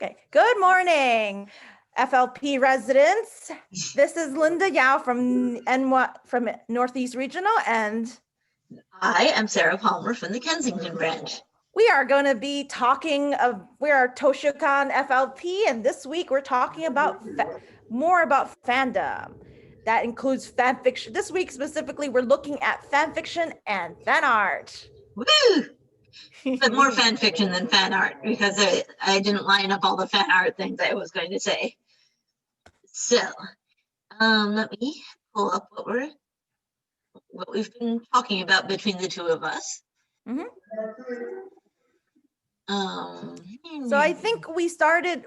Okay, good morning, FLP residents. This is Linda Yao from Northeast Regional, and I am Sarah Palmer from the Kensington branch. we are going to be talking we are Toshokan FLP, and this week we're talking about more about fandom. That includes fan fiction. This week specifically, we're looking at fan fiction and fan art. Woo! But more fan fiction than fan art, because I didn't line up all the fan art things I was going to say. So, let me pull up what we've been talking about between the two of us. Mm-hmm. So I think we started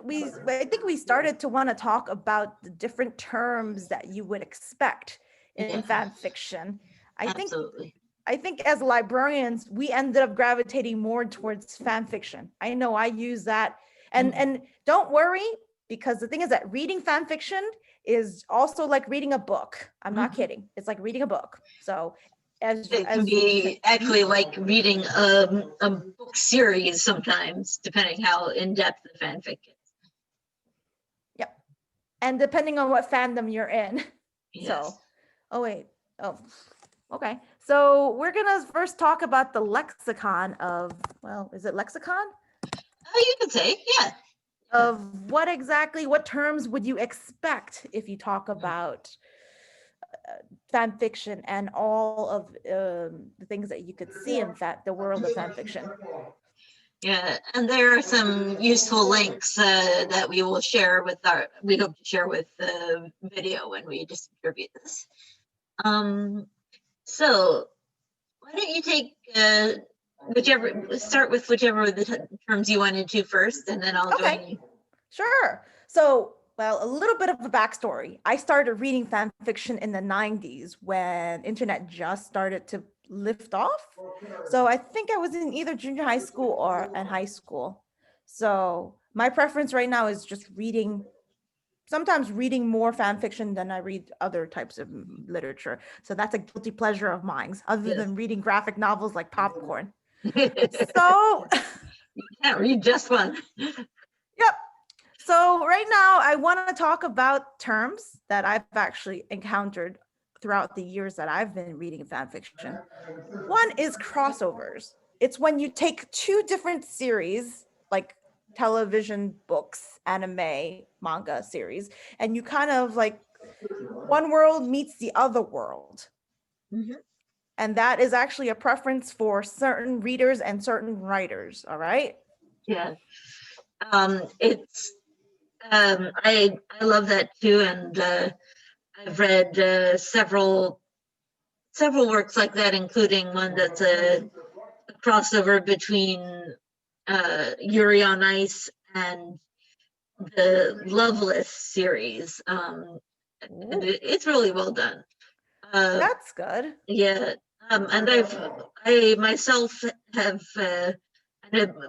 to want to talk about the different terms that you would expect in fan fiction. Absolutely. I think as librarians, we ended up gravitating more towards fan fiction. I know I use that. And don't worry, because the thing is that reading fan fiction is also like reading a book. I'm not kidding. It's like reading a book. So it can be actually like reading a book series sometimes, depending how in-depth the fanfic is. Yep. And depending on what fandom you're in. Yes. Okay. So we're gonna first talk about the lexicon of, is it lexicon? You could say, yeah. Of what terms would you expect if you talk about fan fiction and all of the things that you could see in the world of fan fiction. Yeah, and there are some useful links that we will share we hope to share with the video when we distribute this. So why don't you take start with whichever of the terms you wanted to first, and then I'll join you. Sure. So, a little bit of a backstory. I started reading fan fiction in the 90s when internet just started to lift off. So I think I was in either junior high school or in high school. So my preference right now is just sometimes reading more fan fiction than I read other types of literature. So that's a guilty pleasure of mine, other than reading graphic novels like popcorn. So you can't read just one. Yep. So right now I want to talk about terms that I've actually encountered throughout the years that I've been reading fan fiction. One is crossovers. It's when you take two different series, like television, books, anime, manga series, and you kind of like one world meets the other world. Mm-hmm. And that is actually a preference for certain readers and certain writers. All right. Yeah. I love that too, and I've read several works like that, including one that's a crossover between Yuri on Ice and the Loveless series. It's really well done. That's good. Yeah, and I myself have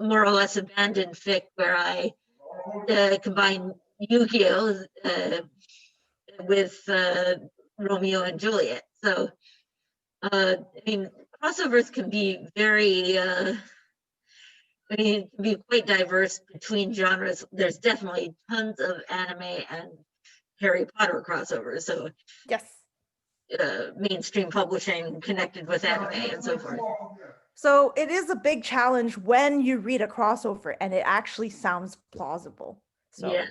more or less abandoned fic where I combine Yu-Gi-Oh with Romeo and Juliet. So, I mean, crossovers can be can be quite diverse between genres. There's definitely tons of anime and Harry Potter crossovers. So, yes, mainstream publishing connected with anime and so forth. So it is a big challenge when you read a crossover and it actually sounds plausible. So, yeah.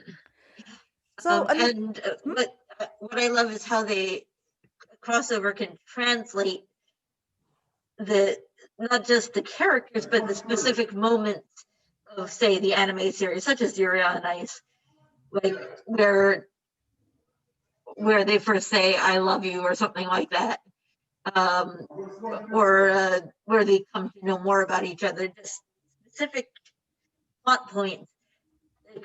What I love is how the crossover can translate not just the characters, but the specific moments of, say, the anime series, such as Yuri on Ice, like where they first say "I love you" or something like that, or where they come to know more about each other. Just specific plot points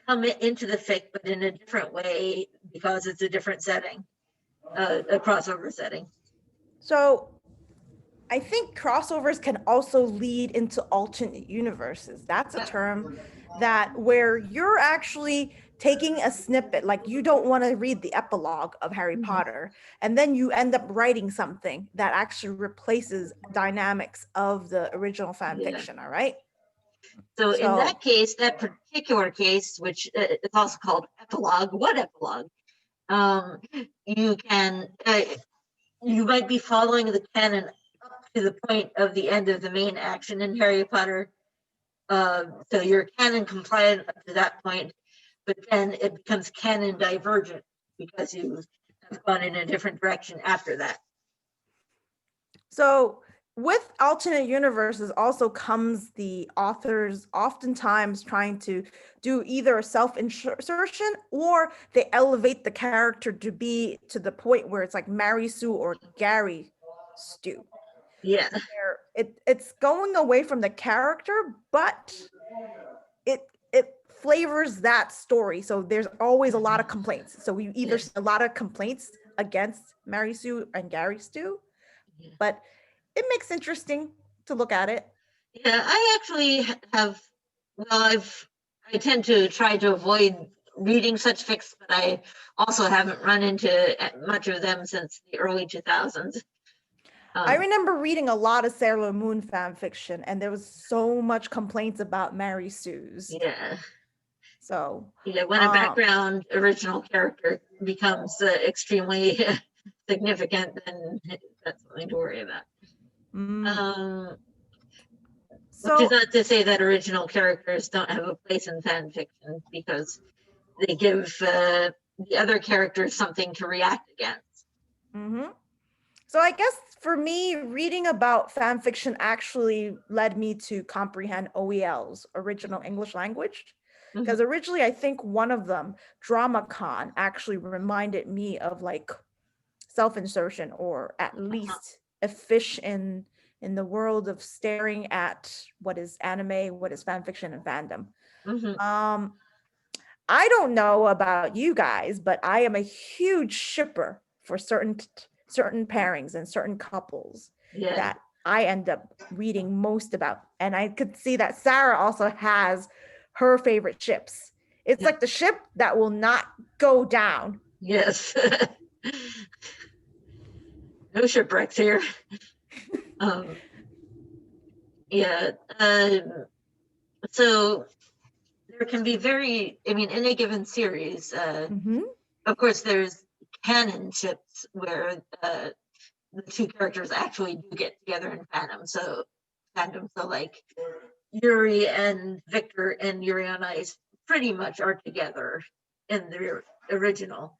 come into the fic, but in a different way because it's a different setting, a crossover setting. So I think crossovers can also lead into alternate universes. That's a term where you're actually taking a snippet, like you don't want to read the epilogue of Harry Potter, and then you end up writing something that actually replaces dynamics of the original fan fiction. All right. So in So that case, that particular case, which is also called epilogue, what epilogue? You can, you might be following the canon up to the point of the end of the main action in Harry Potter. So you're canon compliant up to that point, but then it becomes canon divergent because you have gone in a different direction after that. So with alternate universes also comes the authors oftentimes trying to do either a self-insertion or they elevate the character to be to the point where it's like Mary Sue or Gary Stu. Yeah. Where it's going away from the character, but it flavors that story. So there's always a lot of complaints. So we either see a lot of complaints against Mary Sue and Gary Stu, but it makes interesting to look at it. Yeah, I actually have, well, I tend to try to avoid reading such fics, but I also haven't run into much of them since the early 2000s. I remember reading a lot of Sailor Moon fan fiction, and there was so much complaints about Mary Sue's. Yeah. So yeah, when a background original character becomes extremely significant, then that's something to worry about. Which is not to say that original characters don't have a place in fan fiction, because they give the other characters something to react against. So I guess for me, reading about fan fiction actually led me to comprehend OEL's original English language. Because originally, I think one of them, DramaCon, actually reminded me of like self-insertion, or at least a fish in the world of staring at what is anime, what is fan fiction and fandom. I don't know about you guys, but I am a huge shipper for certain pairings and certain couples that I end up reading most about. And I could see that Sarah also has her favorite ships. It's like the ship that will not go down. Yes. No shipwrecks here. Yeah. So there can be in a given series, of course, there's canon ships where the two characters actually do get together in fandom. So like Yuri and Victor and Yuri on Ice pretty much are together in the original.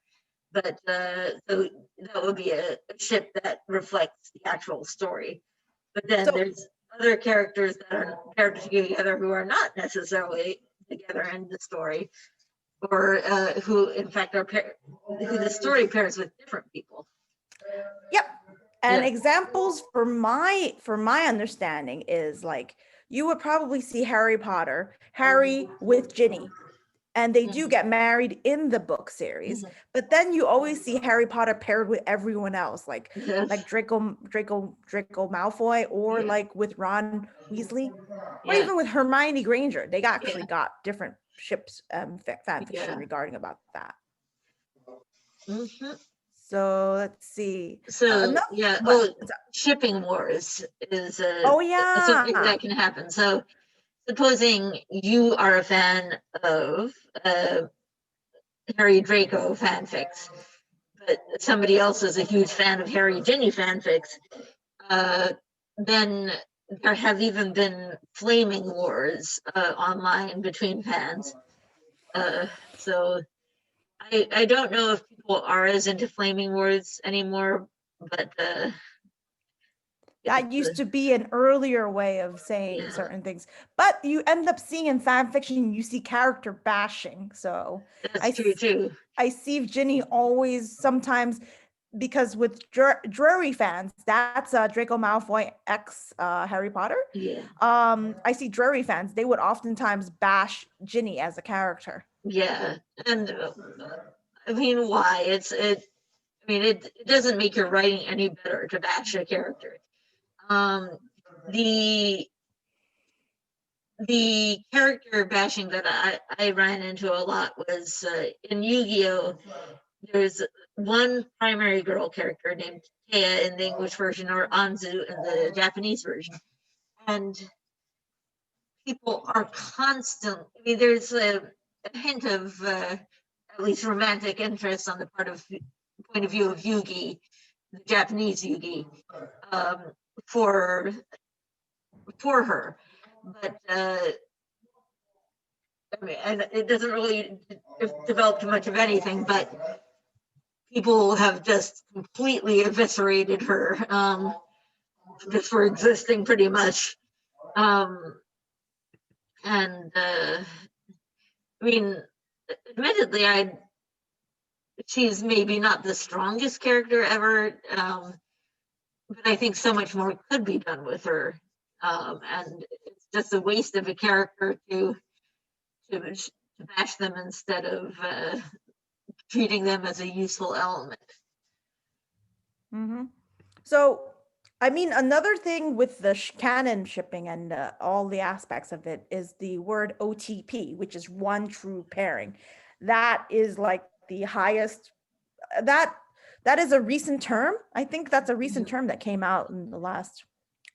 But so that would be a ship that reflects the actual story. But then there's other characters that are paired together who are not necessarily together in the story, or who in fact are who the story pairs with different people. Yep. And examples for my understanding is like you would probably see Harry with Ginny, and they do get married in the book series, but then you always see Harry Potter paired with everyone else, like Draco Malfoy, or like with Ron Weasley, or even with Hermione Granger. They actually got different ships fan fiction regarding about that. So let's see. So shipping wars is something that can happen. So supposing you are a fan of Harry Draco fanfics, but somebody else is a huge fan of Harry Ginny fanfics, then there have even been flaming wars online between fans. So I don't know if people are as into flaming wars anymore, but that used to be an earlier way of saying certain things, but you end up seeing in fan fiction, you see character bashing. So that's true too. I see Ginny always sometimes, because with Drury fans, that's Draco Malfoy ex Harry Potter. I see Drury fans, they would oftentimes bash Ginny as a character. Yeah, and I mean, why? It doesn't make your writing any better to bash a character. The character bashing that I ran into a lot was in Yu-Gi-Oh! There's one primary girl character named Taya in the English version, or Anzu in the Japanese version. And people are constant. I mean, there's a hint of at least romantic interest on the point of view of Yugi, the Japanese Yugi, for her, but I mean, and it doesn't really develop too much of anything, but people have just completely eviscerated her just for existing, pretty much. And I mean, admittedly, she's maybe not the strongest character ever, but I think so much more could be done with her. And it's just a waste of a character to bash them instead of treating them as a useful element. Mm-hmm. So, I mean, another thing with the canon shipping and all the aspects of it is the word OTP, which is one true pairing. That is like the highest. That is a recent term. I think that's a recent term that came out in the last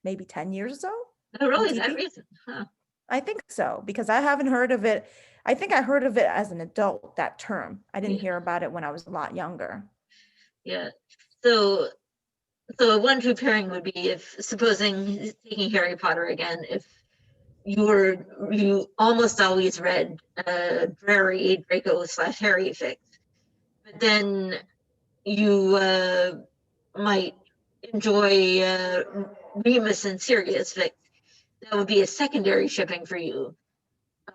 maybe 10 years or so. Oh, really? OTP? That reason? Huh. I think so, because I haven't heard of it. I think I heard of it as an adult, that term. I didn't hear about it when I was a lot younger. Yeah. So a one true pairing would be, if, supposing, taking Harry Potter again, if you almost always read Drarry, Draco / Harry fic, but then you might enjoy Remus and Sirius fic. That would be a secondary shipping for you,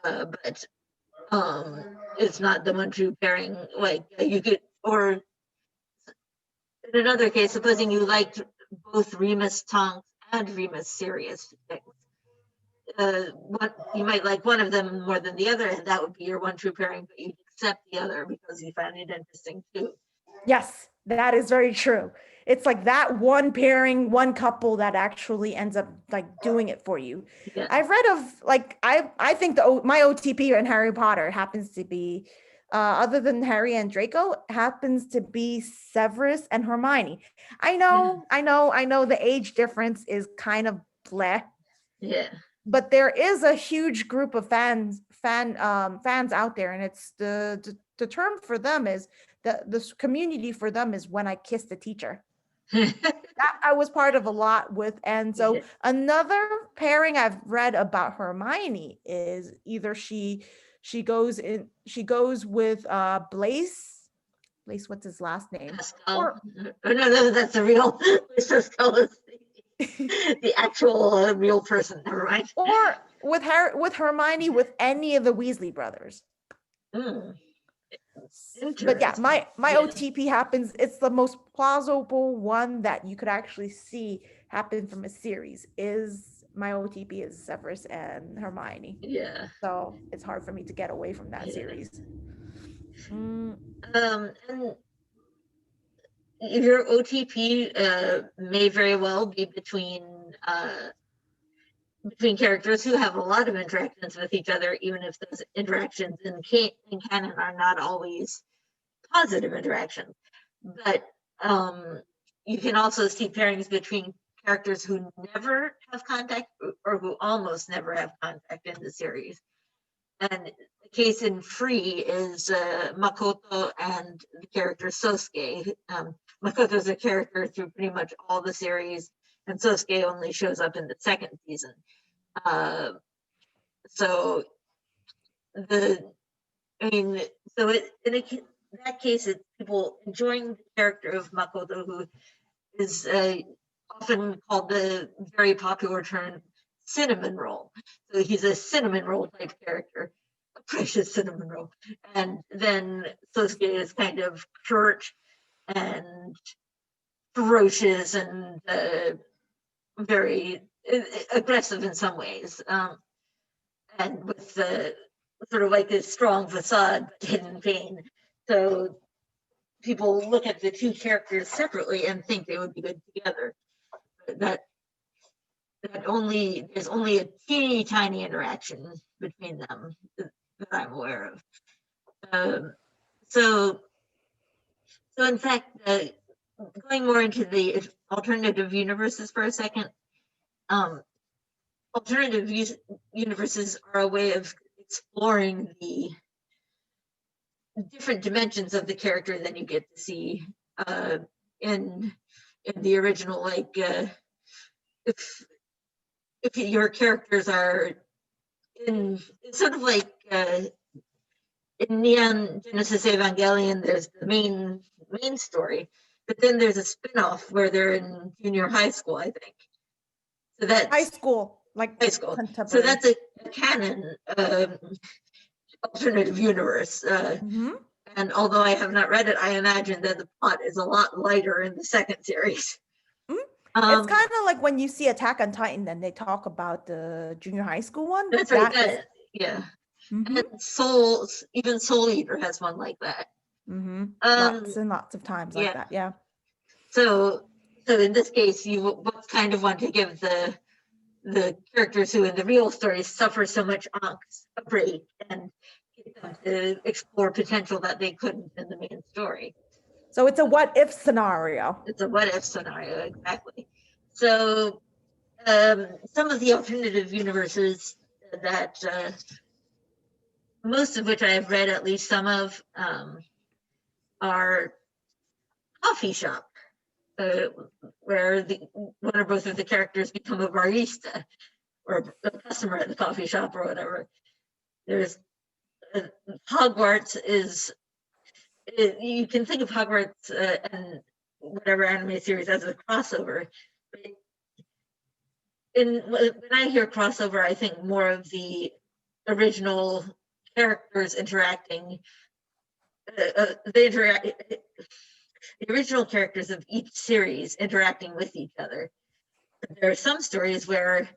but it's not the one true pairing. Like you could, or in another case, supposing you liked both Remus Tonks and Remus Sirius fic, you might like one of them more than the other, and that would be your one true pairing, but you'd accept the other because you found it interesting too. Yes, that is very true. It's like that one pairing, one couple that actually ends up like doing it for you. Yeah. I've read of like I think my OTP in Harry Potter happens to be other than Harry and Draco, happens to be Severus and Hermione. I know the age difference is kind of bleh. Yeah. But there is a huge group of fans out there, and it's the term for them is the community for them is when I kissed the teacher. That I was part of a lot with. And so another pairing I've read about Hermione is either she goes with Blaise, what's his last name? Or no, that's the real the actual real person. Never mind. Or with Hermione with any of the Weasley brothers. But yeah, my OTP happens. It's the most plausible one that you could actually see happen from a series. Is my OTP is Severus and Hermione. Yeah. So it's hard for me to get away from that series. And your OTP may very well be between characters who have a lot of interactions with each other, even if those interactions in canon are not always positive interactions. But you can also see pairings between characters who never have contact or who almost never have contact in the series. And the case in Free is Makoto and the character Sosuke. Makoto is a character through pretty much all the series, and Sosuke only shows up in the second season. So in that case, it's people enjoying the character of Makoto, who is often called the very popular term cinnamon roll. So he's a cinnamon roll type character, a precious cinnamon roll. And then Sosuke is kind of curt and ferocious and very aggressive in some ways. And with sort of like this strong facade, but hidden pain. So people look at the two characters separately and think they would be good together. There's only a teeny tiny interaction between them that I'm aware of. So in fact, going more into the alternative universes for a second, alternative universes are a way of exploring the different dimensions of the character than you get to see in the original. Like if your characters are in, it's sort of like in Neon Genesis Evangelion, there's the main story, but then there's a spin-off where they're in junior high school, I think. So that's high school, like high school. So contemporary. that's a canon alternative universe. And although I have not read it, I imagine that the plot is a lot lighter in the second series. It's kind of like when you see Attack on Titan and they talk about the junior high school one. That's right. Yeah. And even Soul Eater has one like that. Lots and lots of times like that. Yeah. So in this case, you kind of want to give the characters who in the real story suffer so much angst a break and get them to explore potential that they couldn't in the main story. So it's a what if scenario. It's a what if scenario, exactly. So some of the alternative universes that most of which I have read, at least some of, are coffee shop, where one or both of the characters become a barista or a customer at the coffee shop or whatever. There's Hogwarts is, you can think of Hogwarts and whatever anime series as a crossover. When I hear crossover, I think more of the original characters interacting. The original characters of each series interacting with each other. There are some stories where,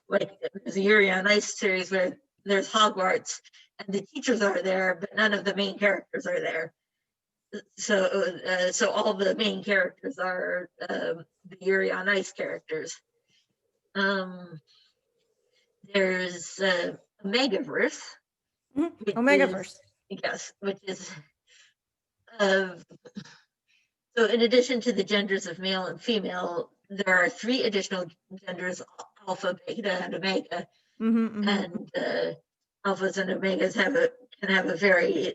like there's a Yuri on Ice series where there's Hogwarts and the teachers are there, but none of the main characters are there. So all the main characters are the Yuri on Ice characters. There's Omegaverse. Omegaverse. Yes, which is so in addition to the genders of male and female, there are 3 additional genders: alpha, beta, and omega. And alphas and omegas can have a very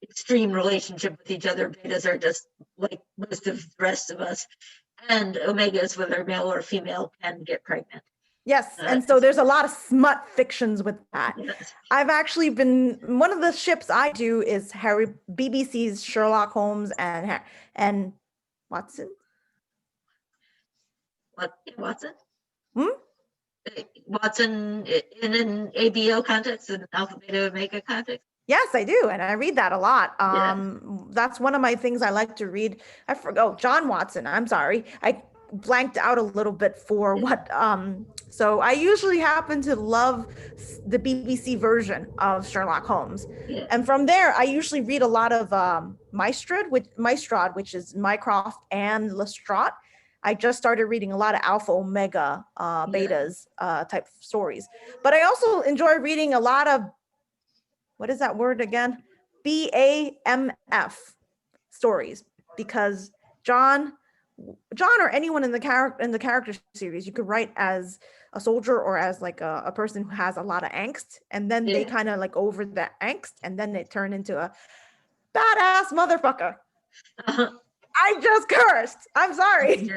extreme relationship with each other. Betas are just like most of the rest of us, and omegas, whether male or female, can get pregnant. Yes, and so there's a lot of smut fictions with that. Yes. I've actually been, one of the ships I do is BBC's Sherlock Holmes and Watson. Watson? Watson in an ABO context, an alpha, beta, omega context? Yes, I do, and I read that a lot. That's one of my things I like to read. I forgot John Watson. I'm sorry, I blanked out a little bit for what. So I usually happen to love the BBC version of Sherlock Holmes, and from there I usually read a lot of Mystrad, which is Mycroft and Lestrade. I just started reading a lot of alpha, omega, betas type stories, but I also enjoy reading a lot of, what is that word again? BAMF stories, because John or anyone in the character series, you could write as a soldier or as like a person who has a lot of angst, and then they kind of like over the angst, and then they turn into a badass motherfucker. I just cursed. I'm sorry.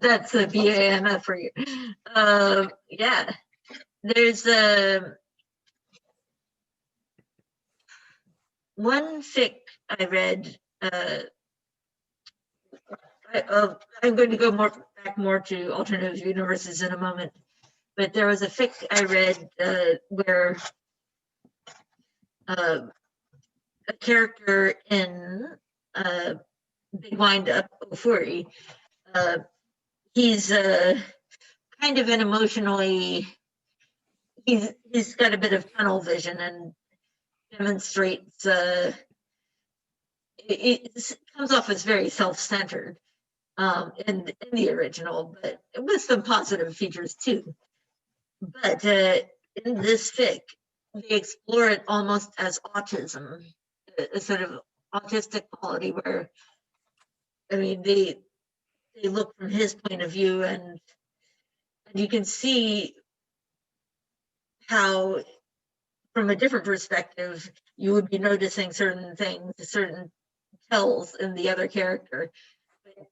That's the BAMF for you. Yeah, there's one fic I read. I'm going to go back more to alternative universes in a moment, but there was a fic I read where a character in Big Wind Up Ofuri, he's kind of an emotionally, he's got a bit of tunnel vision and demonstrates it comes off as very self-centered in the original, but with some positive features too. But in this fic, they explore it almost as autism, a sort of autistic quality where, I mean, they look from his point of view, and And you can see how, from a different perspective, you would be noticing certain things, certain tells in the other character.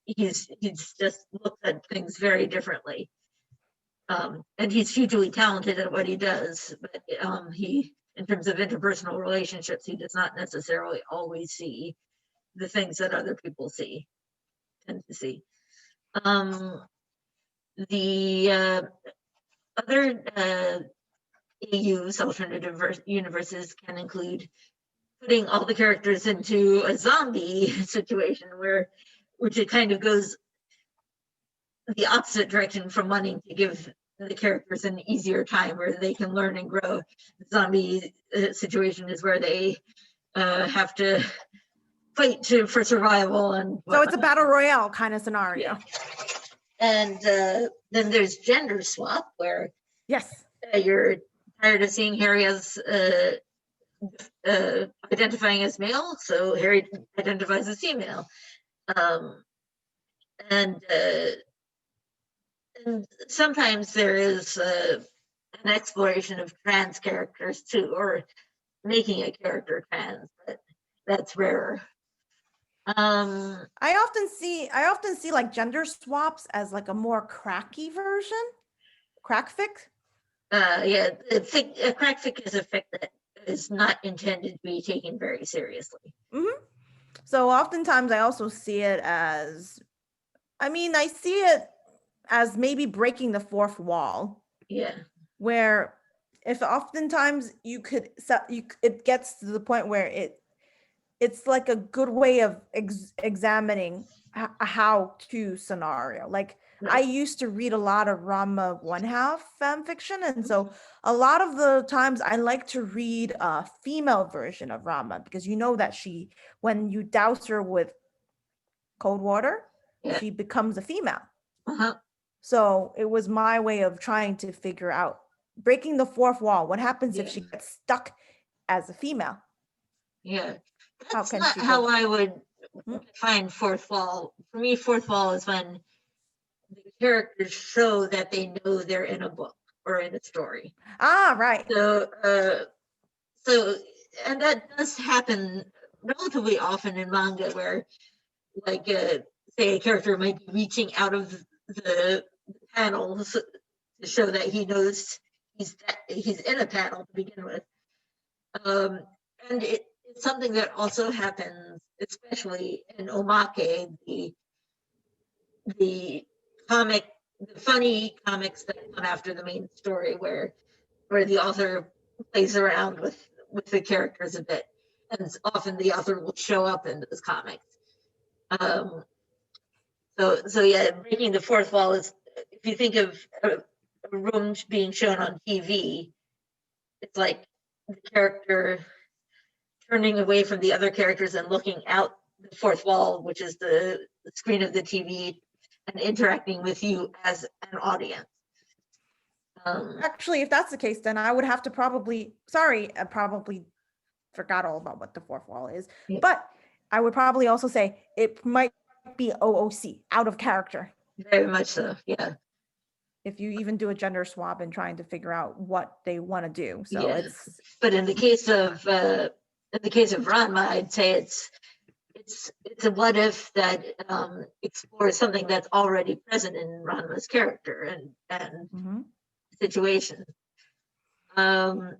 He's just looked at things very differently. And he's hugely talented at what he does, but he, in terms of interpersonal relationships, he does not necessarily always see the things that other people tend to see. The other AUs, alternative universes, can include putting all the characters into a zombie situation which it kind of goes the opposite direction from wanting to give the characters an easier time where they can learn and grow. The zombie situation is where they have to fight for survival and so it's a battle royale kind of scenario. Yeah. And then there's gender swap, where yes, you're tired of seeing Harry as identifying as male, so Harry identifies as female. And sometimes there is an exploration of trans characters too, or making a character trans, but that's rarer. I often see like gender swaps as like a more cracky version, crack fic. Yeah, a crack fic is a fic that is not intended to be taken very seriously. Mm-hmm. So oftentimes I also see it as, I see it as maybe breaking the fourth wall. Yeah. Where if oftentimes it gets to the point where it's like a good way of examining a how-to scenario. Like I used to read a lot of Rama one half fan fiction, and so a lot of the times I like to read a female version of Rama, because you know that when you douse her with cold water, she becomes a female. So it was my way of trying to figure out breaking the fourth wall. What happens if she gets stuck as a female? Yeah. How That's can not she how go? I would define fourth wall. For me, fourth wall is when the characters show that they know they're in a book or in a story. Right. So, and that does happen relatively often in manga, where, like, say a character might be reaching out of the panels to show that he knows he's in a panel to begin with. And it's something that also happens, especially in omake, the funny comics that come after the main story, where the author plays around with the characters a bit, and often the author will show up in those comics. So yeah, breaking the fourth wall is, if you think of a room being shown on TV, it's like the character turning away from the other characters and looking out the fourth wall, which is the screen of the TV, and interacting with you as an audience. Actually, if that's the case, then I would have to I probably forgot all about what the fourth wall is, but I would probably also say it might be OOC, out of character. Very much so, yeah. If you even do a gender swap and trying to figure out what they want to do. So it's. But in the case of Ranma, I'd say it's a what if that explores something that's already present in Ranma's character and situation. So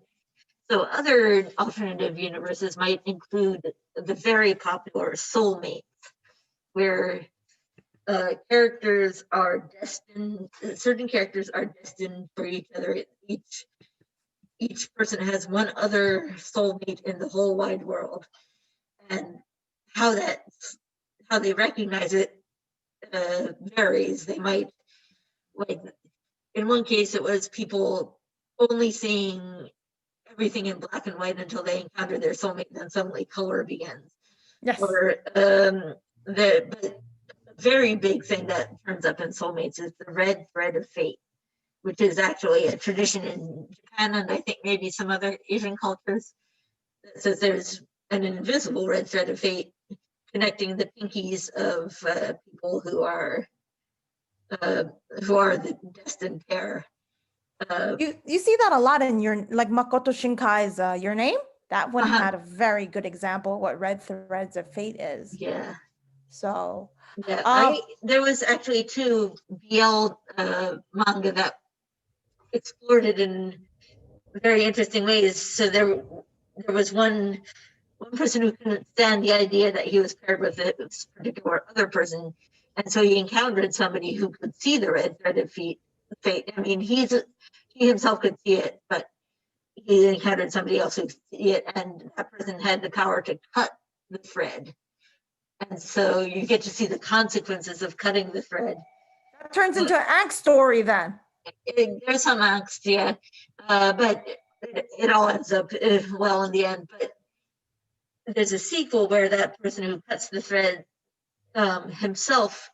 other alternative universes might include the very popular soulmates, where certain characters are destined for each other. Each person has one other soulmate in the whole wide world, and how they recognize it varies. They might, like, in one case it was people only seeing everything in black and white until they encounter their soulmate, and then suddenly color begins. Yes. Or the very big thing that turns up in soulmates is the red thread of fate, which is actually a tradition in Japan, and I think maybe some other Asian cultures, that says there's an invisible red thread of fate connecting the pinkies of people who are who are the destined pair. You see that a lot in your, like Makoto Shinkai's Your Name. That one Uh-huh. had a very good example what Red Threads of Fate is. Yeah. So Yeah, there was actually 2 BL manga that explored it in very interesting ways. So there was one person who couldn't stand the idea that he was paired with this particular other person, and so he encountered somebody who could see the red threaded fate. I mean, he himself could see it, but he encountered somebody else who could see it, and that person had the power to cut the thread. And so you get to see the consequences of cutting the thread. that turns into an angst story then. There's some angst, yeah, but it all ends up well in the end. But there's a sequel where that person who cuts the thread himself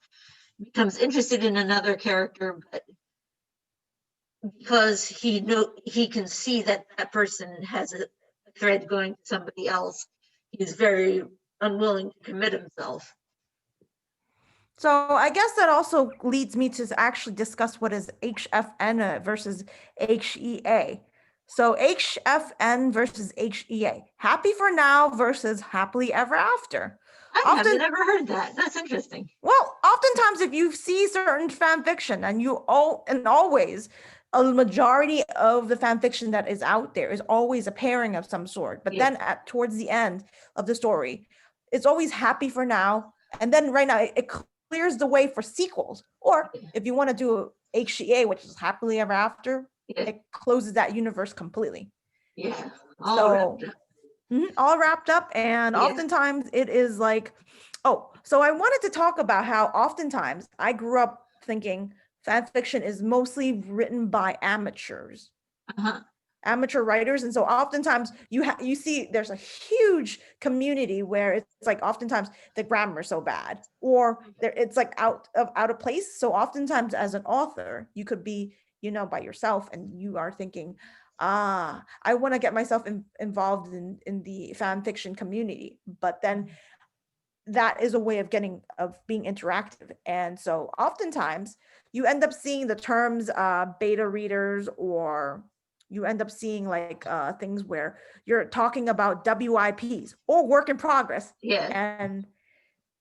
becomes interested in another character, but because he can see that that person has a thread going to somebody else, he's very unwilling to commit himself. So I guess that also leads me to actually discuss what is HFN versus HEA. So HFN versus HEA, happy for now versus happily ever after. I haven't ever heard that. That's interesting. Well, oftentimes if you see certain fan fiction and always a majority of the fan fiction that is out there is always a pairing of some sort. But then towards the end of the story, it's always happy for now. And then right now it clears the way for sequels. Or if you want to do HCA, which is happily ever after, it closes that universe completely. Yeah. All wrapped up. And oftentimes it is like, so I wanted to talk about how oftentimes I grew up thinking fan fiction is mostly written by amateurs. Amateur writers, and so oftentimes you see there's a huge community where it's like oftentimes the grammar is so bad or it's like out of place. So oftentimes as an author you could be by yourself and you are thinking, I want to get myself involved in the fan fiction community, but then that is a way of being interactive. And so oftentimes you end up seeing the terms beta readers, or you end up seeing like things where you're talking about WIPs or work in progress. And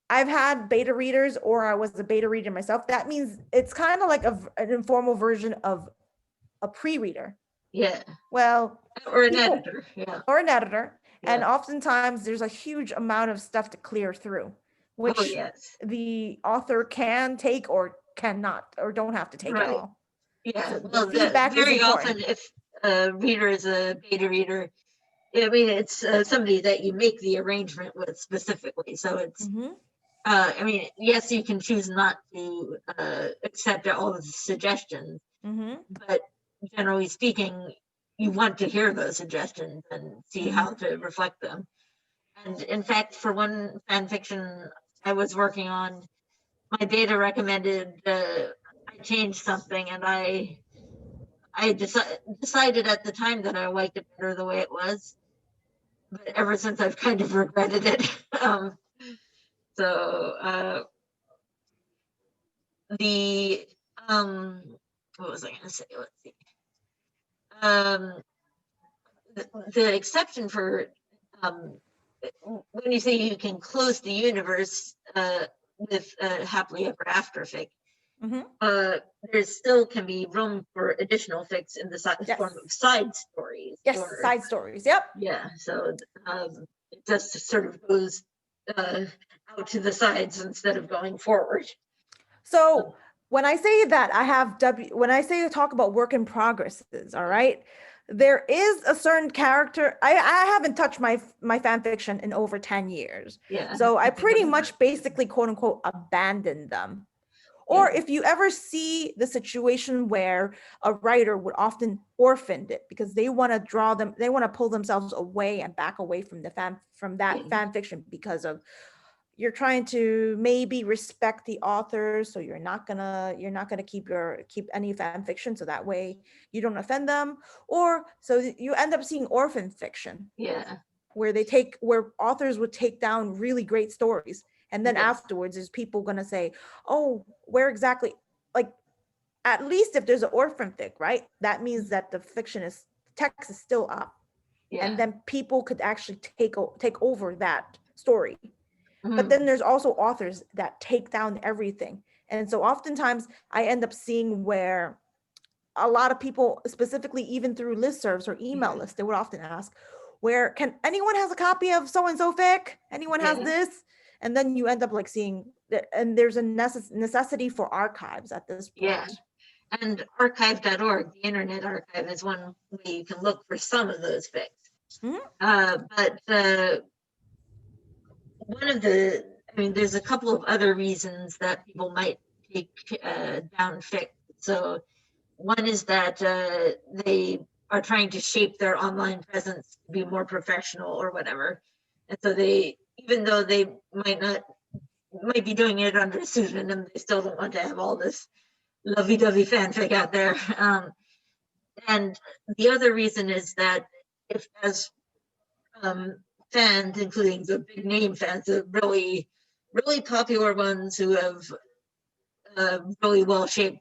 I've had beta readers, or I was a beta reader myself. That means it's kind of like an informal version of a pre-reader. Well, or an editor. Or an editor. And oftentimes there's a huge amount of stuff to clear through, which the author can take or cannot, or don't have to take at all. So well, feedback very often if a reader is a beta reader, I mean, it's somebody that you make the arrangement with specifically. So it's, I mean, yes, you can choose not to accept all of the suggestions, but generally speaking, you want to hear those suggestions and see how to reflect them. And in fact, for one fan fiction I was working on, my beta recommended I changed something, and I decided at the time that I liked it better the way it was, but ever since I've kind of regretted it. What was I going to say? Let's see. The exception for when you say you can close the universe with happily ever after fic, there still can be room for additional fics in the form of side stories. Side stories. Yep. Yeah. So it just sort of goes out to the sides instead of going forward. So when I say that I have when I say talk about work in progresses, all right, there is a certain character. I haven't touched my fan fiction in over 10 years. So I pretty much basically quote unquote abandoned them. Or if you ever see the situation where a writer would often orphan it because they want to pull themselves away and back away from that fan fiction because of you're trying to maybe respect the authors, so you're not gonna keep any fan fiction, so that way you don't offend them, or so you end up seeing orphan fiction, where authors would take down really great stories, and then afterwards is people gonna say, oh, where exactly like, at least if there's an orphan fic, right? That means that the text is still up. Yeah. And then people could actually take over that story. But Mhm. then there's also authors that take down everything. And so oftentimes I end up seeing where a lot of people, specifically even through listservs or email lists, they would often ask, where can anyone has a copy of so-and-so fic? Anyone has Yeah. this? And then you end up like seeing that, and there's a necessity for archives at this point. Yeah. And archive.org, the Internet Archive, is one way you can look for some of those fics. But one of the, I mean, there's a couple of other reasons that people might take down fic. So one is that they are trying to shape their online presence to be more professional or whatever. And so they, even though they might be doing it under a pseudonym, they still don't want to have all this lovey-dovey fanfic out there. And the other reason is that if, as fans, including the big name fans, the really, really popular ones who have really well-shaped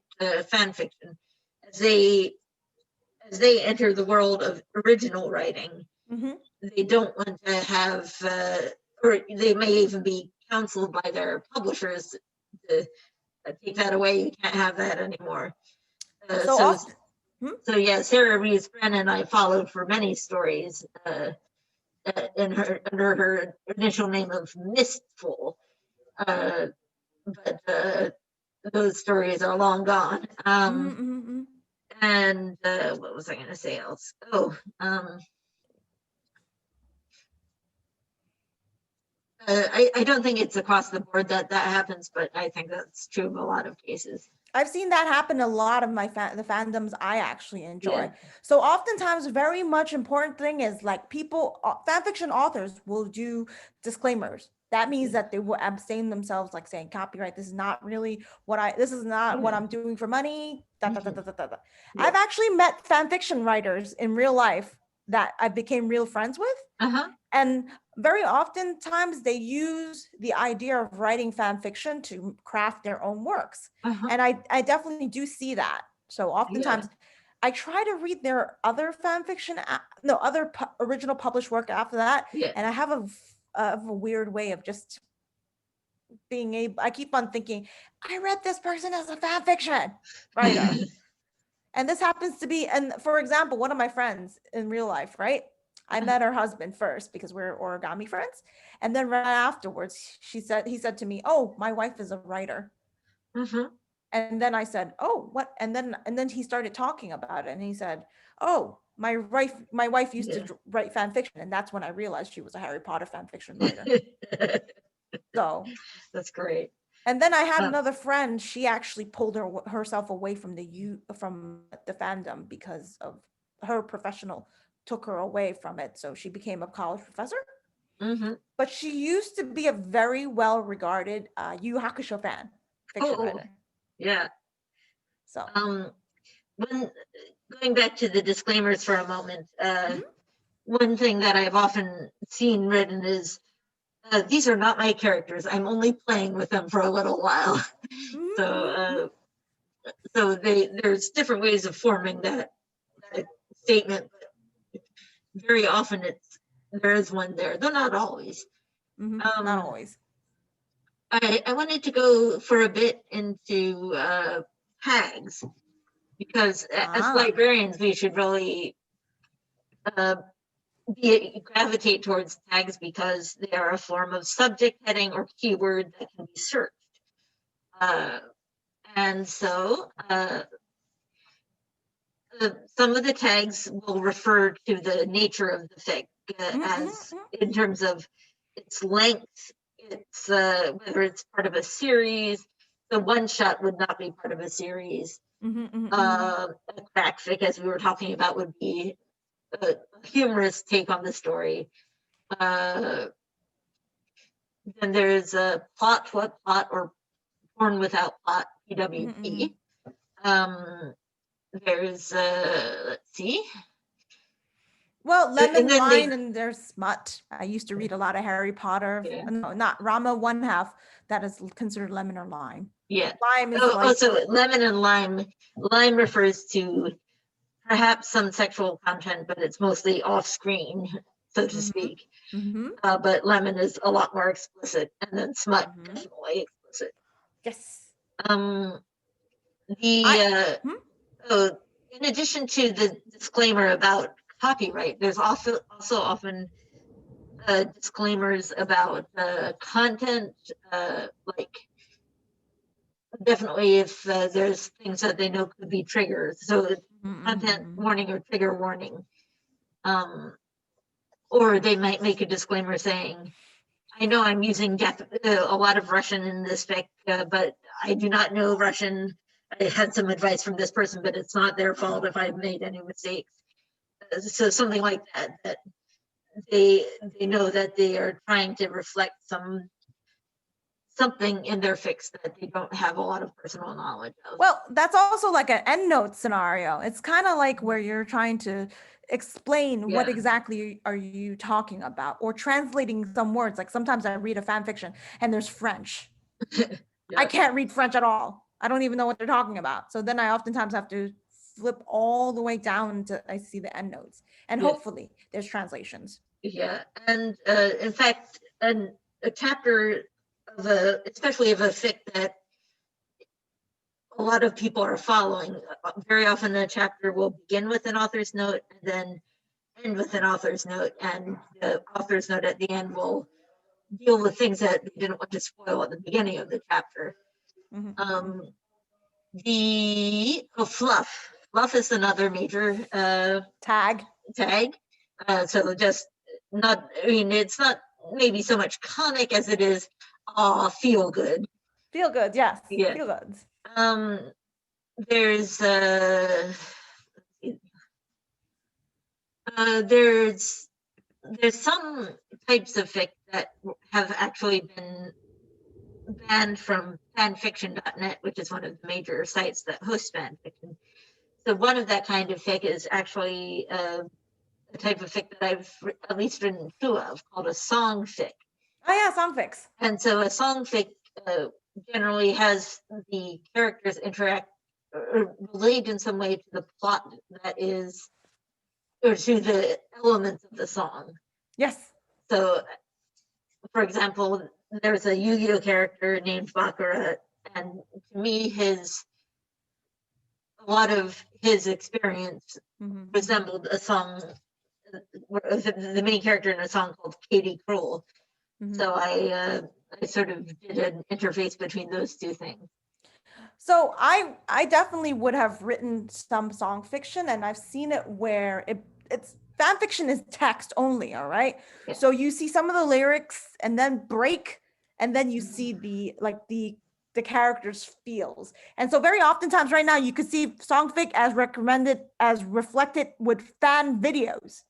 fan fiction, as they enter the world of original writing, they don't want to have, or they may even be counseled by their publishers to take that away. You can't have that anymore. So yeah, Sarah Reeves Brennan I followed for many stories under her initial name of Mistful, but those stories are long gone. And what was I going to say else? I don't think it's across the board that happens, but I think that's true of a lot of cases. I've seen that happen in a lot of the fandoms I actually enjoy. Yeah. So oftentimes, very much important thing is like people, fanfiction authors will do disclaimers. That means that they will abstain themselves, like saying copyright. This is not really this is not what I'm doing for money. I've actually met fanfiction writers in real life that I became real friends with. And very oftentimes they use the idea of writing fan fiction to craft their own works. And I definitely do see that. So oftentimes I try to read their other fan fiction, other original published work after that. And I have a weird way of just being able, I keep on thinking, I read this person as a fan fiction writer. And this happens to be, and for example, one of my friends in real life, right? I met her husband first because we're origami friends. And then right afterwards, he said to me, "Oh, my wife is a writer." And then I said, "Oh, what?" And then he started talking about it. And he said, "Oh, my wife used to write fan fiction." And that's when I realized she was a Harry Potter fan fiction writer. So that's great. And then I had another friend. She actually pulled herself away from the fandom because of her professional took her away from it. So she became a college professor. But she used to be a very well-regarded Yu Hakusho fan fiction writer. Yeah. So when going back to the disclaimers for a moment, one thing that I've often seen written is, these are not my characters. I'm only playing with them for a little while. So there's different ways of forming that statement, but very often there is one there, though not always. Not always. I wanted to go for a bit into tags, because as librarians, we should really gravitate towards tags because they are a form of subject heading or keyword that can be searched. And so some of the tags will refer to the nature of the fic as in terms of its length, its whether it's part of a series. The one shot would not be part of a series. A crack fic, as we were talking about, would be a humorous take on the story. Then there's a plot, or porn without plot, PWP. There's let's see. Well, lemon line and there's smut. I used to read a lot of Harry Potter. No, not Rama One Half. That is considered lemon or lime. Yeah. Lime is like, So lemon and lime. Lime refers to perhaps some sexual content, but it's mostly off screen, so to speak. But lemon is a lot more explicit, and then smut definitely explicit. yes. In addition to the disclaimer about copyright, there's also often disclaimers about content, like definitely if there's things that they know could be triggers. So content warning or trigger warning. Or they might make a disclaimer saying, I know I'm using a lot of Russian in this fic, but I do not know Russian. I had some advice from this person, but it's not their fault if I've made any mistakes. So something like that, that they know that they are trying to reflect something in their fics that they don't have a lot of personal knowledge of. Well, that's also like an endnote scenario. It's kind of like where you're trying to explain what exactly are you talking about, or translating some words. Like sometimes I read a fan fiction and there's French. I can't read French at all. I don't even know what they're talking about. So then I oftentimes have to flip all the way down until I see the endnotes, and hopefully there's translations. Yeah, and in fact, a chapter of especially of a fic that a lot of people are following, very often the chapter will begin with an author's note and then end with an author's note, and the author's note at the end will deal with things that they didn't want to spoil at the beginning of the chapter. Fluff. Fluff is another major tag. So just not, I mean, it's not maybe so much comic as it is feel good. Feel good, yes. Yeah. Feel good. There's some types of fic that have actually been banned from fanfiction.net, which is one of the major sites that hosts fanfiction. So one of that kind of fic is actually a type of fic that I've at least written two of, called a song fic. Oh yeah, song fics. And so a song fic generally has the characters interact or relate in some way to the plot that is, or to the elements of the song. Yes. So, for example, there's a Yu-Gi-Oh character named Bakura, and to me, a lot of his experience resembled a song, the main character in a song called Katie Cruel. So I sort of did an interface between those two things. So I definitely would have written some song fiction, and I've seen it where it's fan fiction is text only, all right? Yeah. So you see some of the lyrics and then break, and then you see the characters' feels. And so very oftentimes right now you could see song fic as reflected with fan videos.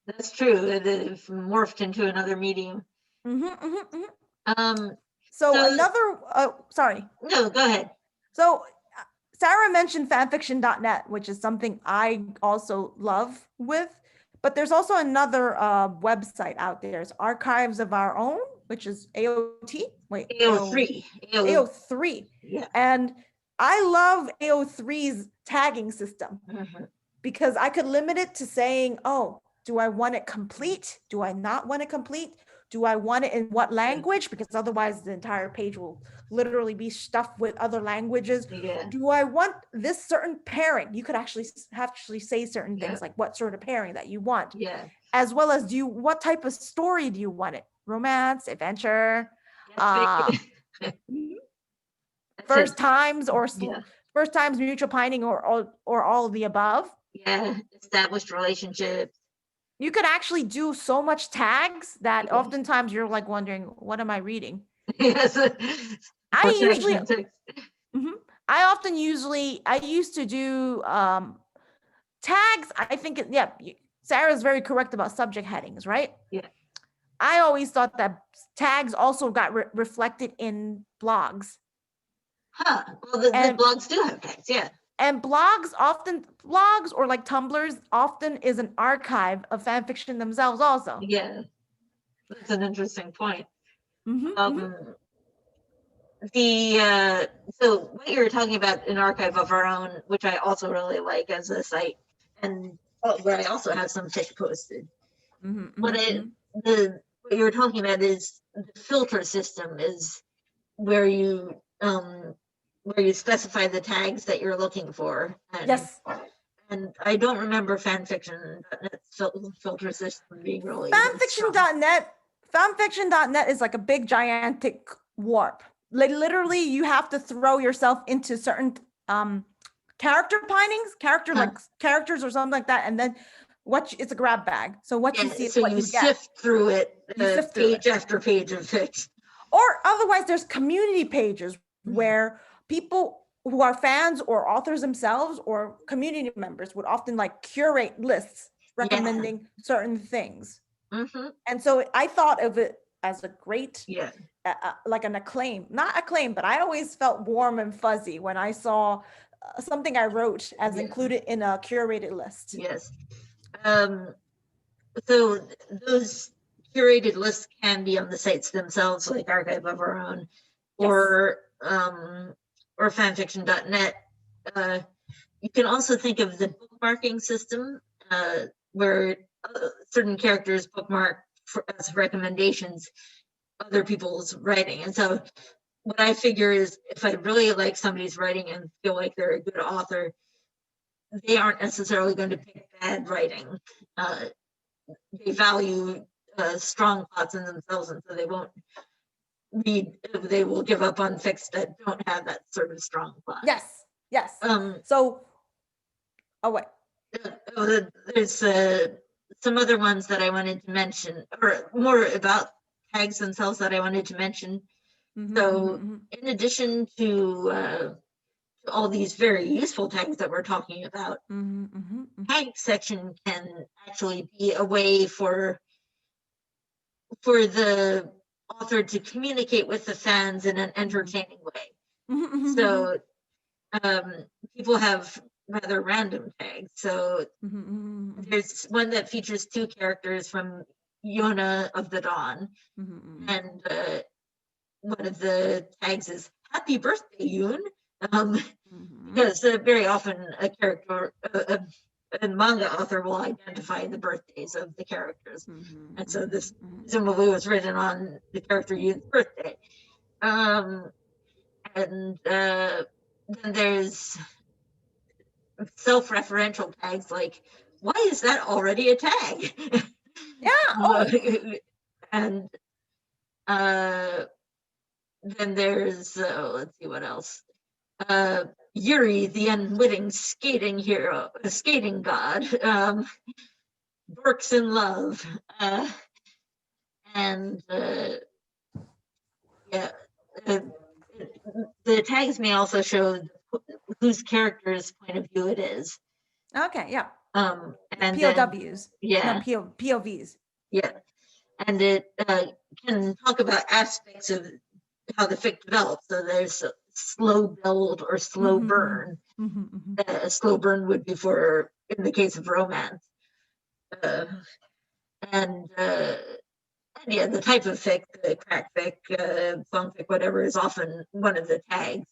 That's true. It morphed into another medium. So another, sorry. No, go ahead. So Sarah mentioned fanfiction.net, which is something I also love with, but there's also another website out there. It's Archives of Our Own, which is AOT. Wait, AO3. AO3. Yeah. And I love AO3's tagging system because I could limit it to saying, oh, do I want it complete? Do I not want it complete? Do I want it in what language? Because otherwise the entire page will literally be stuffed with other languages. Yeah. Do I want this certain pairing? You could actually say certain things like what sort of pairing that you want. Yeah. As well as what type of story do you want it? Romance, adventure, first times mutual pining, or all of the above. Yeah, established relationships. You could actually do so much tags that oftentimes you're like wondering, what am I reading? Yes. I used to do tags. I think, Sarah's very correct about subject headings, right? Yeah. I always thought that tags also got reflected in blogs. Huh. Well, the blogs do have tags, yeah. And blogs or like Tumblrs often is an archive of fan fiction themselves also. Yeah, that's an interesting point. so what you're talking about, an archive of our own, which I also really like as a site, and where I also have some fic posted. What what you're talking about is the filter system, is where you specify the tags that you're looking for. Yes. And I don't remember fanfiction.net's filter system being really Fanfiction.net is like a big gigantic warp. Like literally you have to throw yourself into certain character pinings, characters or something like that, and then it's a grab bag. So what you see is so what you you sift get. through it, Sift through page after page of fics. Or otherwise, there's community pages where people who are fans or authors themselves or community members would often like curate lists recommending certain things. And so I thought of it as a great, like an acclaim, not acclaim, but I always felt warm and fuzzy when I saw something I wrote as included in a curated list. Yes. So those curated lists can be on the sites themselves, like Archive of Our Own, or fanfiction.net. You can also think of the bookmarking system, where certain characters bookmark as recommendations other people's writing. And so what I figure is, if I really like somebody's writing and feel like they're a good author, they aren't necessarily going to pick bad writing. They value strong plots in themselves, and so they won't read. They will give up on fics that don't have that sort of strong plot. Yes. So, there's some other ones that I wanted to mention, or more about tags themselves that I wanted to mention. So, in addition to all these very useful tags that we're talking about, tag section can actually be a way for the author to communicate with the fans in an entertaining way. So people have rather random tags. So there's one that features two characters from Yona of the Dawn, and one of the tags is "Happy Birthday, Yoon." Because very often a character, a manga author will identify the birthdays of the characters. And so this presumably was written on the character Yoon's birthday. And then there's self-referential tags like, why is that already a tag? And then there's, let's see what else. Yuri, the unwitting skating hero, skating god, Burks in Love, and the tags may also show whose character's point of view it is. Okay, and POWs. Then, POVs. And it can talk about aspects of how the fic develops. So there's a slow build or slow burn. A slow burn would be for, in the case of romance. The type of fic, the crack fic, fun fic, whatever, is often one of the tags.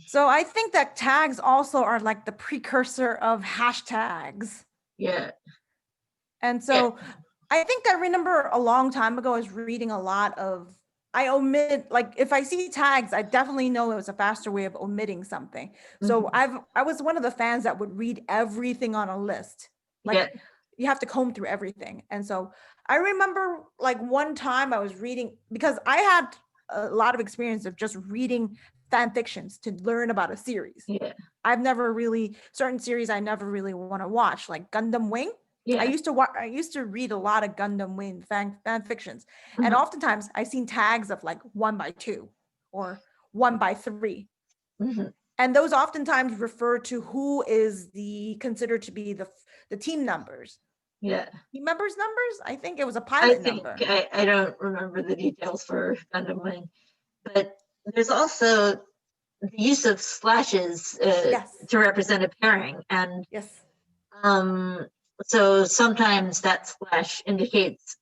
So I think that tags also are like the precursor of hashtags. And so I think I remember a long time ago, I was reading a lot of, I omit, like if I see tags, I definitely know it was a faster way of omitting something. So I was one of the fans that would read everything on a list. Like you have to comb through everything. And so I remember like one time I was reading, because I had a lot of experience of just reading fan fictions to learn about a series. I've never really, certain series I never really want to watch, like Gundam Wing. I used to read a lot of Gundam Wing fan fictions, and oftentimes I've seen tags of like 1x2 or 1x3, and those oftentimes refer to who is considered to be the team numbers. Team members numbers. I think it was a pilot number. I don't remember the details for Gundam Wing, but there's also the use of slashes to represent a pairing, and so sometimes that slash indicates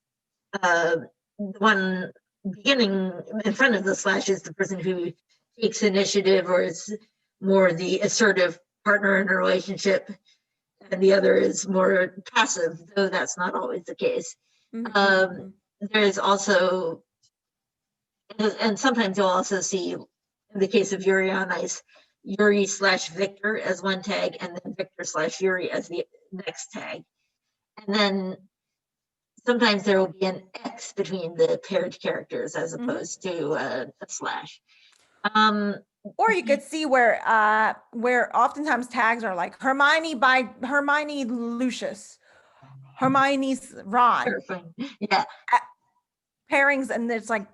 one beginning in front of the slash is the person who takes initiative or is more the assertive partner in a relationship, and the other is more passive, though that's not always the case. There's also, and sometimes you'll also see, in the case of Yuri on Ice, Yuri / Victor as one tag, and then Victor / Yuri as the next tag. And then sometimes there will be an X between the paired characters as opposed to a slash. Or you could see where oftentimes tags are like Hermione by Hermione Lucius, Hermione's Ron. Yeah. Pairings, and it's like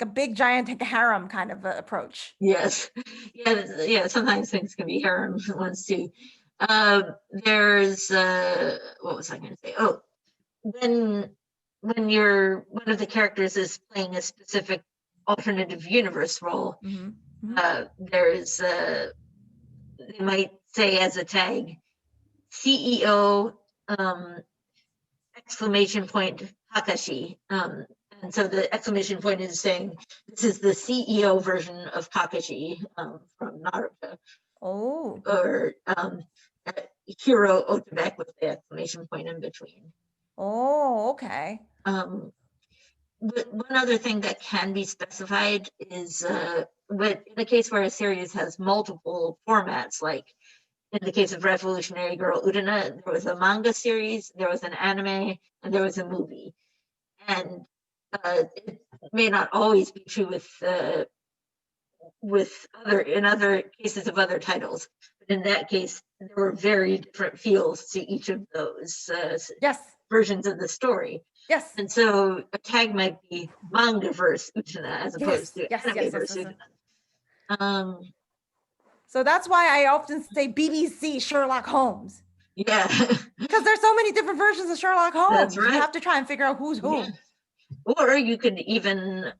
a big giant harem kind of approach. Yes. Yeah. Sometimes things can be harem ones too. There's what was I going to say? Oh, when one of the characters is playing a specific alternative universe role, there's they might say as a tag CEO exclamation point Kakashi, and so the exclamation point is saying this is the CEO version of Kakashi from Naruto. Oh. Or Hiro Otobek with the exclamation point in between. Oh, okay. But one other thing that can be specified is in the case where a series has multiple formats, like in the case of Revolutionary Girl Utena, there was a manga series, there was an anime, and there was a movie. And it may not always be true with other cases of other titles, but in that case, there were very different feels to each of those versions of the story. Yes. And so a tag might be manga-verse Utena as opposed to anime-verse Utena. So that's why I often say BBC Sherlock Holmes. Yeah. Because there's so many different versions of Sherlock Holmes. That's right. You have to try and figure out who's who. Yeah. Or you could even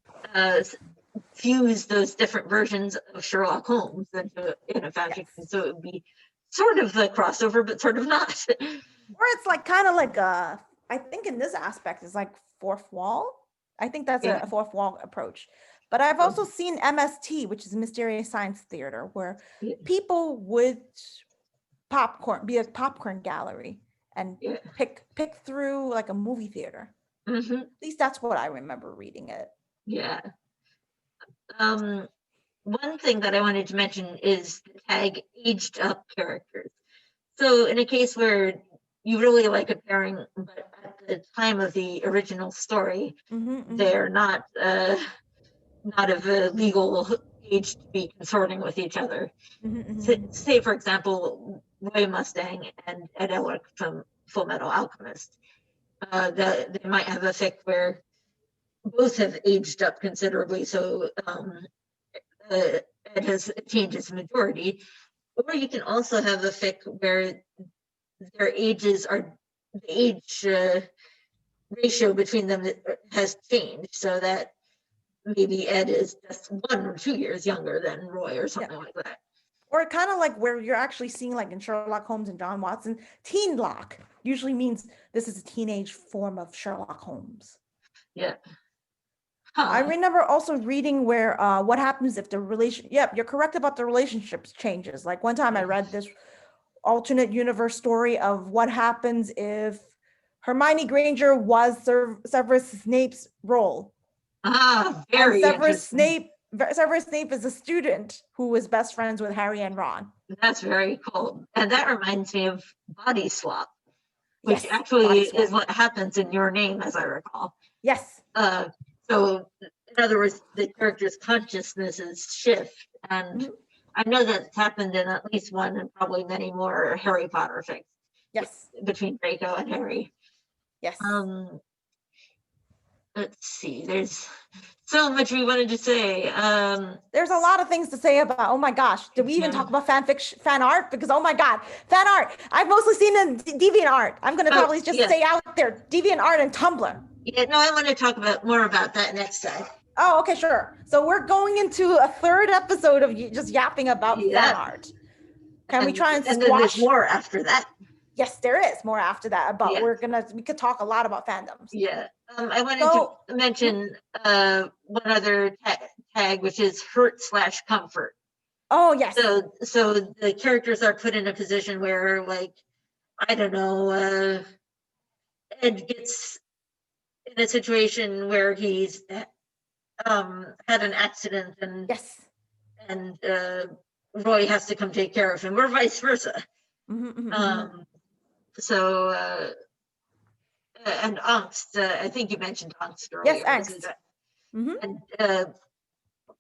fuse those different versions of Sherlock Holmes in a fanfiction. Yes. So it would be sort of the crossover, but sort of not. Or it's like kind of like I think in this aspect is like fourth wall. I think that's a fourth wall approach. But I've also seen MST, which is Mysterious Science Theater, where people would be a popcorn gallery and pick through like a movie theater. At least that's what I remember reading it. Yeah. One thing that I wanted to mention is the tag aged up characters. So in a case where you really like a pairing, but at the time of the original story, they're not of a legal age to be consorting with each other. Say, for example, Roy Mustang and Ed Elric from Full Metal Alchemist. They might have a fic where both have aged up considerably, so Ed has attained his majority. Or you can also have a fic where their ages are, the age ratio between them has changed, so that maybe Ed is just 1 or 2 years younger than Roy or something like that. Or kind of like where you're actually seeing, like in Sherlock Holmes and John Watson, teen lock usually means this is a teenage form of Sherlock Holmes. Yeah. I remember also reading where what happens if the you're correct about the relationships changes. Like one time I read this alternate universe story of what happens if Hermione Granger was Severus Snape's role. Very Severus Snape is a student who was best friends with Harry and Ron. That's very cool. And that reminds me of Body Swap, which actually is what happens in Your Name, as I recall. Yes. So in other words, the character's consciousnesses shift. And I know that's happened in at least one and probably many more Harry Potter fics. Yes. Between Draco and Harry. Yes. Let's see, there's so much we wanted to say. There's a lot of things to say about, oh my gosh, did we even talk about fan art? Because oh my God, fan art, I've mostly seen in DeviantArt. I'm going to probably just say out there, DeviantArt and Tumblr. Yeah, no, I want to talk more about that next time. Oh, okay, sure. So we're going into a third episode of just yapping about fan art. Can we try and then there's more after that? Yes, there is more after that, but Yeah. we could talk a lot about fandoms. Yeah. I wanted So, to mention one other tag, which is hurt/comfort. oh yes. So the characters are put in a position where, like, I don't know, Ed gets in a situation where he's had an accident and Yes. and Roy has to come take care of him, or vice versa. So and angst, I think you mentioned angst earlier. Yes, angst. And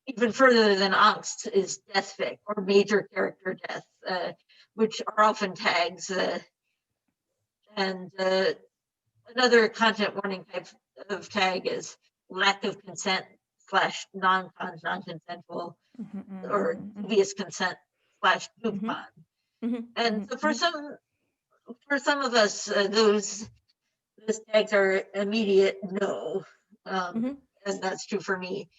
even further than angst is death fic, or major character death, which are often tags. And another content warning type of tag is lack of consent / non-consensual, or dubious consent / coupon. And so for some of us, those tags are immediate no, and that's true for me.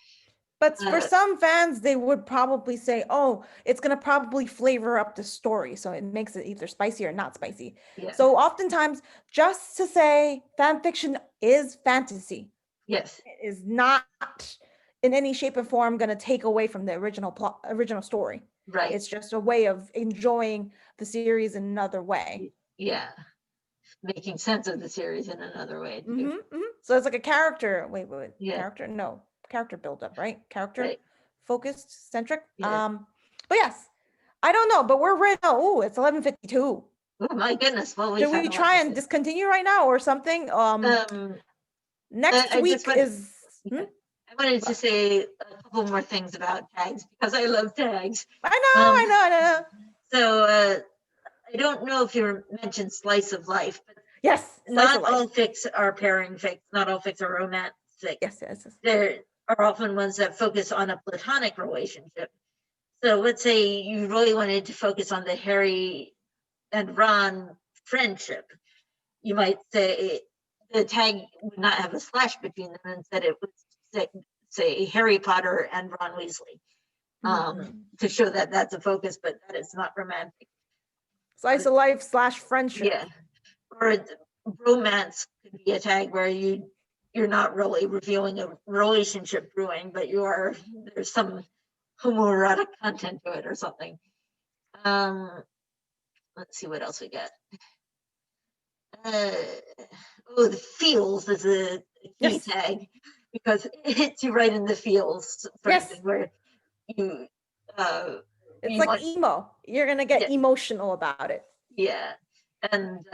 But for some fans, they would probably say, oh, it's going to probably flavor up the story. So it makes it either spicy or not spicy. Yeah. So oftentimes, just to say fan fiction is fantasy. Yes. It is not in any shape or form going to take away from the original story. Right. It's just a way of enjoying the series in another way. Yeah. Making sense of the series in another way too. So it's like a character. Wait. Yeah. Character? No. Character buildup, right? Character right. focused, centric. Yeah. But yes, I don't know. But we're right now. Oh, it's 11:52. Oh my goodness! Well, should we try and discontinue right now or something? Next week is. I wanted to say a couple more things about tags because I love tags. I know. So I don't know if you mentioned slice of life, but yes, not all fics are pairing fics. Not all fics are romance fics. Yes. There are often ones that focus on a platonic relationship. So let's say you really wanted to focus on the Harry and Ron friendship. You might say the tag would not have a slash between them. Instead, it would say Harry Potter and Ron Weasley, to show that that's a focus, but that it's not romantic. Slice of life / friendship. Yeah. Or romance could be a tag where you're not really revealing a relationship brewing, but there's some homoerotic content to it or something. Let's see what else we got. The feels is a key tag because it hits you right in the feels. Where you it's like emo. You're gonna get emotional about it. Yeah. And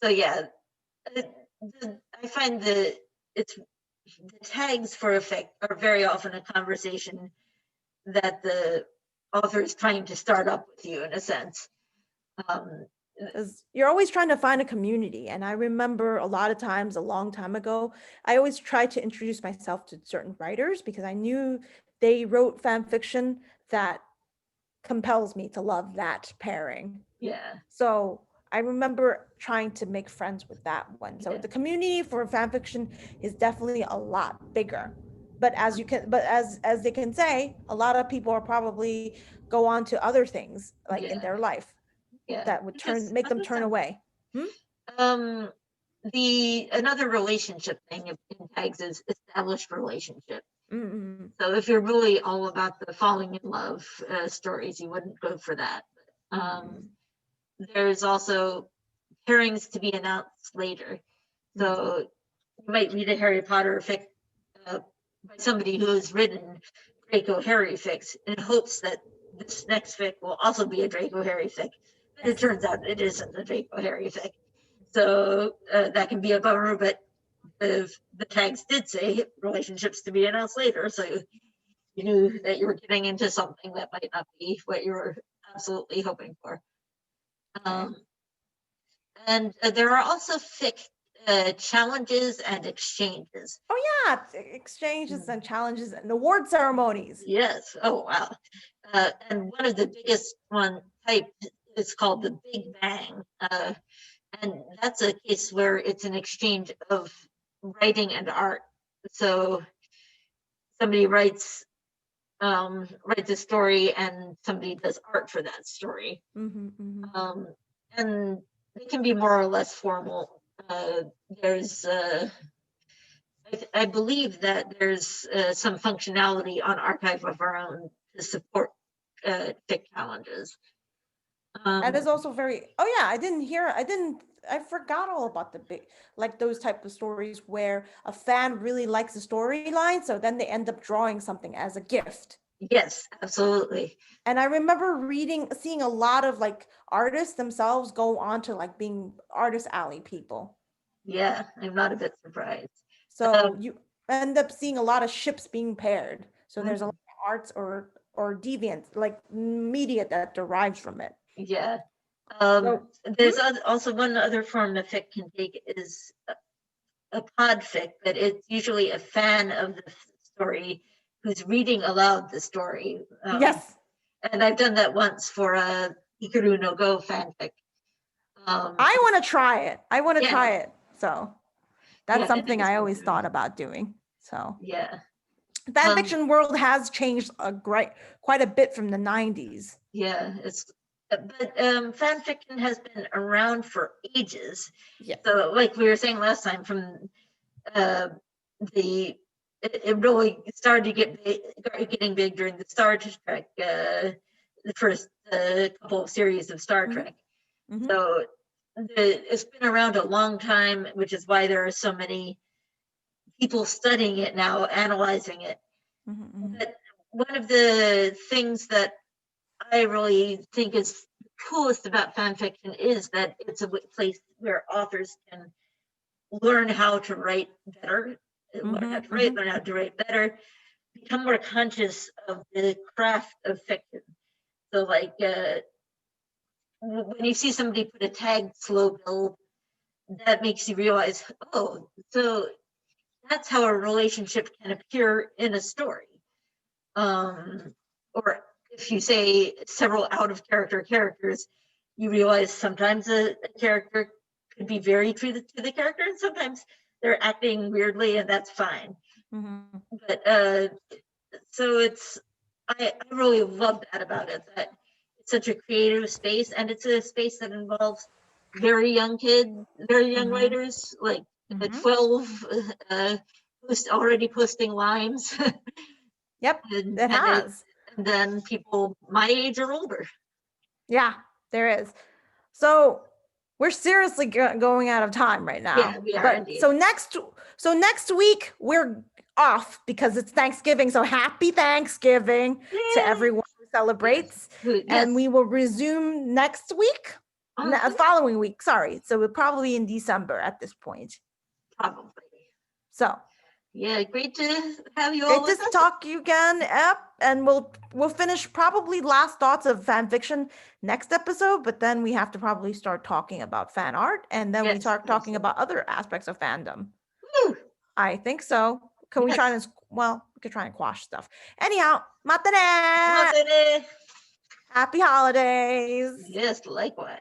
so yeah, I find the tags for effect are very often a conversation that the author is trying to start up with you in a sense. You're always trying to find a community. And I remember a lot of times a long time ago, I always tried to introduce myself to certain writers because I knew they wrote fan fiction that compels me to love that pairing. Yeah. So I remember trying to make friends with that one. So the community for fan fiction is definitely a lot bigger. But as they can say, a lot of people are probably go on to other things like in their life that would make them turn away. Another relationship thing in tags is established relationship. So if you're really all about the falling in love stories, you wouldn't go for that. There's also pairings to be announced later. So you might read a Harry Potter fic by somebody who has written Draco Harry fics in hopes that this next fic will also be a Draco Harry fic. But it turns out it isn't a Draco Harry fic. So that can be a bummer, but the tags did say relationships to be announced later. So you knew that you were getting into something that might not be what you were absolutely hoping for. And there are also fic challenges and exchanges. Oh yeah, exchanges and challenges and award ceremonies. Yes. Oh wow. And one of the biggest one type is called the Big Bang, and that's a case where it's an exchange of writing and art. So somebody writes a story and somebody does art for that story. and they can be more or less formal. There's I believe that there's some functionality on Archive of Our Own to support fic challenges. That is also very, oh yeah, I forgot all about the big, like those type of stories where a fan really likes the storyline, so then they end up drawing something as a gift. Yes, absolutely. And I remember seeing a lot of like artists themselves go on to like being artist alley people. Yeah, I'm not a bit surprised. So you end up seeing a lot of ships being paired. So there's a lot Mhm. of arts or deviant like media that derives from it. Yeah. So, There's also one other form the fic can take is a pod fic, but it's usually a fan of the story who's reading aloud the story. yes, And I've done that once for a Hikaru no Go fanfic. I want to try it. I want to Yeah. try it. So that's Yeah, I think something it's I worth always doing. thought about doing. So Yeah. fan fiction world has changed quite a bit from the 90s. Yeah, but fan fiction has been around for ages. Yeah. So like we were saying last time, from it really started to getting big during the Star Trek, the first couple of series of Star Trek. Mhm. So it's been around a long time, which is why there are so many people studying it now, analyzing it. Mhm. But one of the things that I really think is coolest about fan fiction is that it's a place where authors can learn how to write better, learn how to write better, become more conscious of the craft of fiction. So like when you see somebody put a tag slow build, that makes you realize, oh, so that's how a relationship can appear in a story. Or if you say several out of character characters, you realize sometimes a character could be very true to the character, and sometimes they're acting weirdly, and that's fine. But so I really love that about it, that it's such a creative space, and it's a space that involves very young writers, like 12 already posting lines. Yep, it has. And then people my age or older. Yeah, there is. So we're seriously going out of time right now. Yeah, we are indeed. So next week we're off because it's Thanksgiving. So happy Thanksgiving to everyone who celebrates. Yes. And we will resume next week. Following week, sorry. So we'll probably in December at this point. Probably. So yeah, great to have you all. Great to talk to you again, and we'll finish probably last thoughts of fan fiction next episode, but then we have to probably start talking about fan art, and then we start talking about other aspects of fandom. Woo! I think so. Can we try and we could try and quash stuff. Anyhow, matane! Matane! Happy holidays. Yes, likewise.